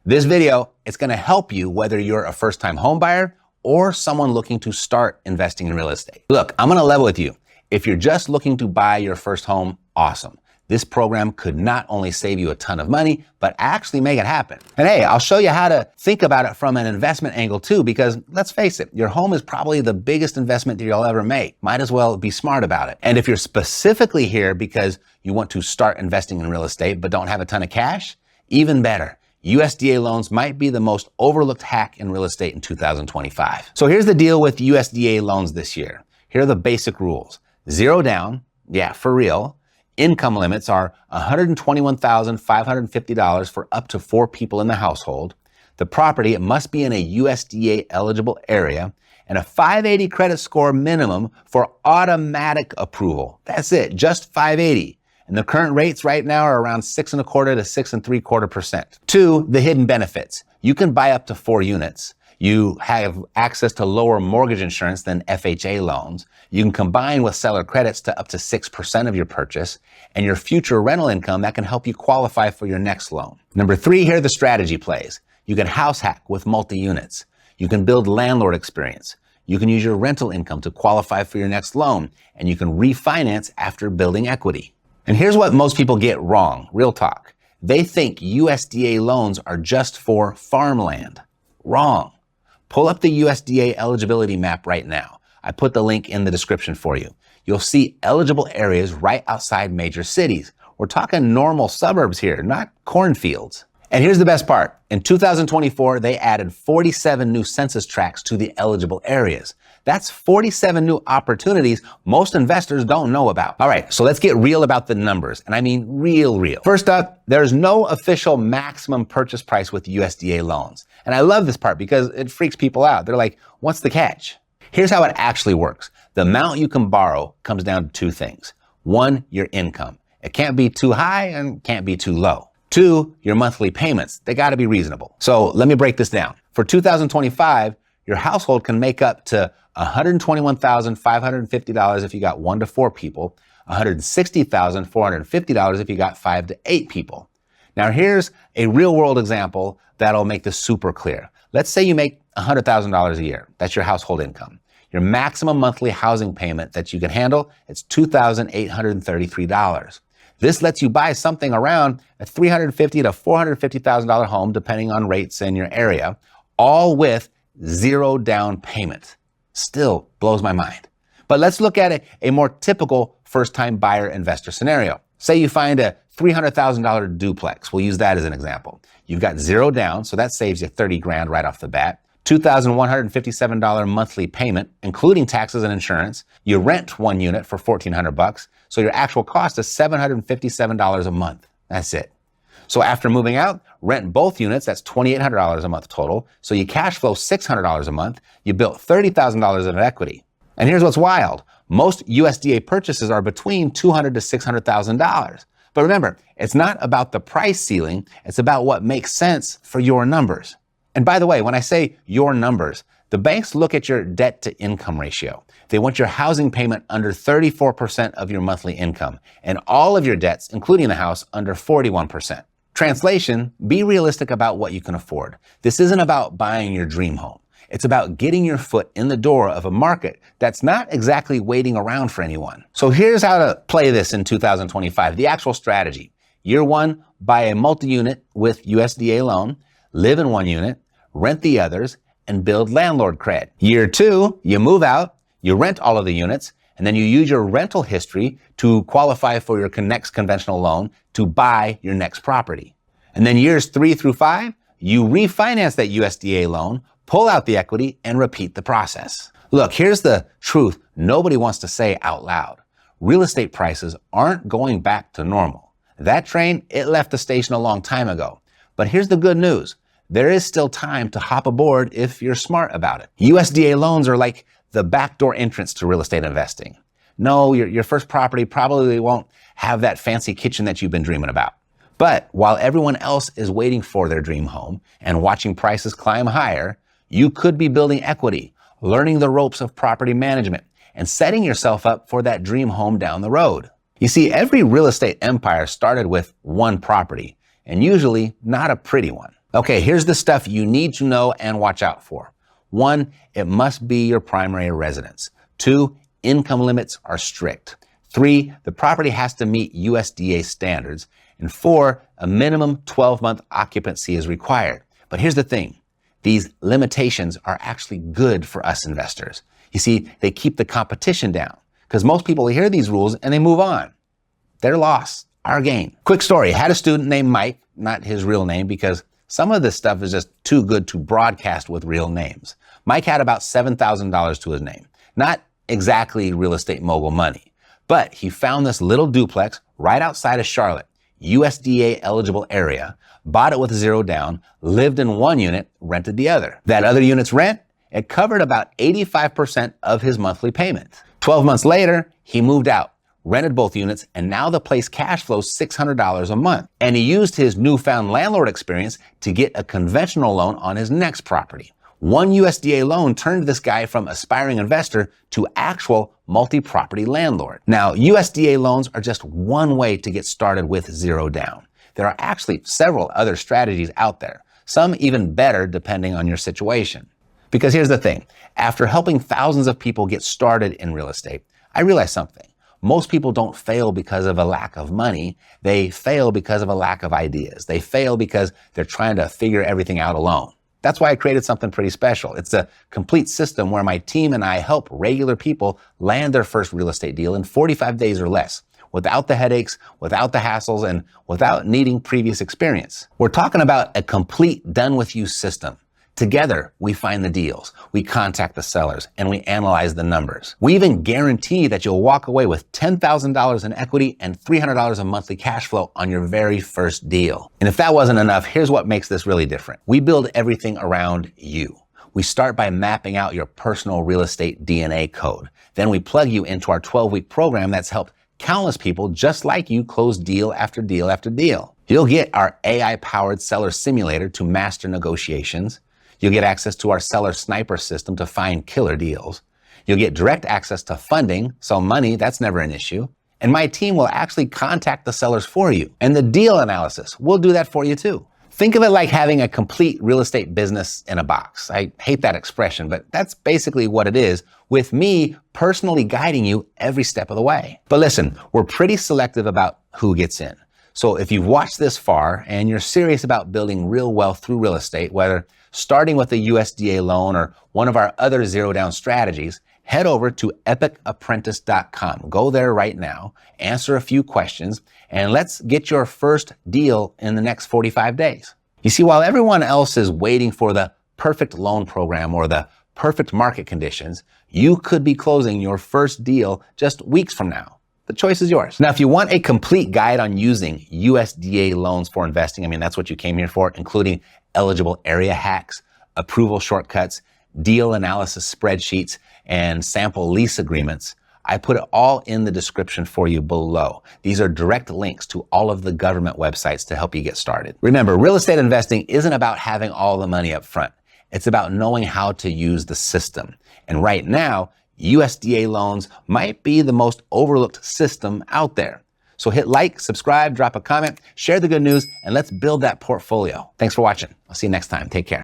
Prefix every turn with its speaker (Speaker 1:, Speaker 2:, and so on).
Speaker 1: This video, it's going to help you whether you're a first-time home buyer or someone looking to start investing in real estate. Look, I'm going to level with you. If you're just looking to buy your first home, awesome. This program could not only save you a ton of money, but actually make it happen. And hey, I'll show you how to think about it from an investment angle too, because let's face it, your home is probably the biggest investment that you'll ever make. Might as well be smart about it. And if you're specifically here because you want to start investing in real estate but don't have a ton of cash, even better. USDA loans might be the most overlooked hack in real estate in 2025. So here's the deal with USDA loans this year. Here are the basic rules. Zero down, yeah, for real. Income limits are $121,550 for up to 4 people in the household. The property, it must be in a USDA eligible area, and a 580 credit score minimum for automatic approval. That's it, just 580. And the current rates right now are around 6.25% to 6.75%. 2, the hidden benefits. You can buy up to 4 units. You have access to lower mortgage insurance than FHA loans. You can combine with seller credits to up to 6% of your purchase, and your future rental income that can help you qualify for your next loan. Number 3, here are the strategy plays. You can house hack with multi-units. You can build landlord experience. You can use your rental income to qualify for your next loan, and you can refinance after building equity. And here's what most people get wrong, real talk. They think USDA loans are just for farmland. Wrong. Pull up the USDA Eligibility Map right now. I put the link in the description for you. You'll see eligible areas right outside major cities. We're talking normal suburbs here, not cornfields. And here's the best part. In 2024, they added 47 new census tracts to the eligible areas. That's 47 new opportunities most investors don't know about. All right, so let's get real about the numbers, and I mean real. First up, there's no official maximum purchase price with USDA loans. And I love this part because it freaks people out. They're like, what's the catch? Here's how it actually works. The amount you can borrow comes down to 2 things. 1, your income. It can't be too high and can't be too low. 2, your monthly payments. They gotta be reasonable. So let me break this down. For 2025, your household can make up to $121,550 if you got 1 to 4 people, $160,450 if you got 5 to 8 people. Now here's a real world example that'll make this super clear. Let's say you make $100,000 a year. That's your household income. Your maximum monthly housing payment that you can handle is $2,833. This lets you buy something around a $350,000 to $450,000 home, depending on rates in your area, all with 0 down payment. Still blows my mind. But let's look at a more typical first-time buyer investor scenario. Say you find a $300,000 duplex. We'll use that as an example. You've got 0 down, so that saves you 30 grand right off the bat. $2,157 monthly payment, including taxes and insurance. You rent 1 unit for $1,400, so your actual cost is $757 a month. That's it. So after moving out, rent both units, that's $2,800 a month total. So you cash flow $600 a month. You built $30,000 in equity. And here's what's wild. Most USDA purchases are between $200,000 to $600,000. But remember, it's not about the price ceiling. It's about what makes sense for your numbers. And by the way, when I say your numbers, the banks look at your debt to income ratio. They want your housing payment under 34% of your monthly income and all of your debts, including the house, under 41%. Translation, be realistic about what you can afford. This isn't about buying your dream home. It's about getting your foot in the door of a market that's not exactly waiting around for anyone. So here's how to play this in 2025, the actual strategy. Year 1, buy a multi-unit with USDA loan, live in 1 unit, rent the others, and build landlord cred. Year 2, you move out, you rent all of the units, and then you use your rental history to qualify for your next conventional loan to buy your next property. And then years 3 through 5, you refinance that USDA loan, pull out the equity, and repeat the process. Look, here's the truth nobody wants to say out loud. Real estate prices aren't going back to normal. That train, it left the station a long time ago. But here's the good news. There is still time to hop aboard if you're smart about it. USDA loans are like the backdoor entrance to real estate investing. No, your first property probably won't have that fancy kitchen that you've been dreaming about. But while everyone else is waiting for their dream home and watching prices climb higher, you could be building equity, learning the ropes of property management, and setting yourself up for that dream home down the road. You see, every real estate empire started with 1 property, and usually not a pretty one. Okay, here's the stuff you need to know and watch out for. 1, it must be your primary residence. 2, income limits are strict. 3, the property has to meet USDA standards. And 4, a minimum 12-month occupancy is required. But here's the thing. These limitations are actually good for us investors. You see, they keep the competition down because most people hear these rules and they move on. Their loss, our gain. Quick story. Had a student named Mike, not his real name because some of this stuff is just too good to broadcast with real names. Mike had about $7,000 to his name. Not exactly real estate mogul money, but he found this little duplex right outside of Charlotte, USDA eligible area, bought it with 0 down, lived in one unit, rented the other. That other unit's rent, it covered about 85% of his monthly payment. 12 months later, he moved out, rented both units, and now the place cash flows $600 a month. And he used his newfound landlord experience to get a conventional loan on his next property. One USDA loan turned this guy from aspiring investor to actual multi-property landlord. Now, USDA loans are just one way to get started with 0 down. There are actually several other strategies out there, some even better depending on your situation. Because here's the thing, after helping thousands of people get started in real estate, I realized something. Most people don't fail because of a lack of money. They fail because of a lack of ideas. They fail because they're trying to figure everything out alone. That's why I created something pretty special. It's a complete system where my team and I help regular people land their first real estate deal in 45 days or less, without the headaches, without the hassles, and without needing previous experience. We're talking about a complete done-with-you system. Together, we find the deals, we contact the sellers, and we analyze the numbers. We even guarantee that you'll walk away with $10,000 in equity and $300 a monthly cash flow on your very first deal. And if that wasn't enough, here's what makes this really different. We build everything around you. We start by mapping out your personal real estate DNA code. Then we plug you into our 12-week program that's helped countless people just like you close deal after deal after deal. You'll get our AI-powered seller simulator to master negotiations. You'll get access to our seller sniper system to find killer deals. You'll get direct access to funding, so money, that's never an issue. And my team will actually contact the sellers for you. And the deal analysis, we'll do that for you too. Think of it like having a complete real estate business in a box. I hate that expression, but that's basically what it is, with me personally guiding you every step of the way. But listen, we're pretty selective about who gets in. So if you've watched this far and you're serious about building real wealth through real estate, whether starting with a USDA loan or one of our other 0 down strategies, head over to epicapprentice.com. Go there right now, answer a few questions, and let's get your first deal in the next 45 days. You see, while everyone else is waiting for the perfect loan program or the perfect market conditions, you could be closing your first deal just weeks from now. The choice is yours. Now, if you want a complete guide on using USDA loans for investing, that's what you came here for, including eligible area hacks, approval shortcuts, deal analysis spreadsheets, and sample lease agreements, I put it all in the description for you below. These are direct links to all of the government websites to help you get started. Remember, real estate investing isn't about having all the money up front. It's about knowing how to use the system. And right now, USDA loans might be the most overlooked system out there. So hit like, subscribe, drop a comment, share the good news, and let's build that portfolio. Thanks for watching. I'll see you next time. Take care.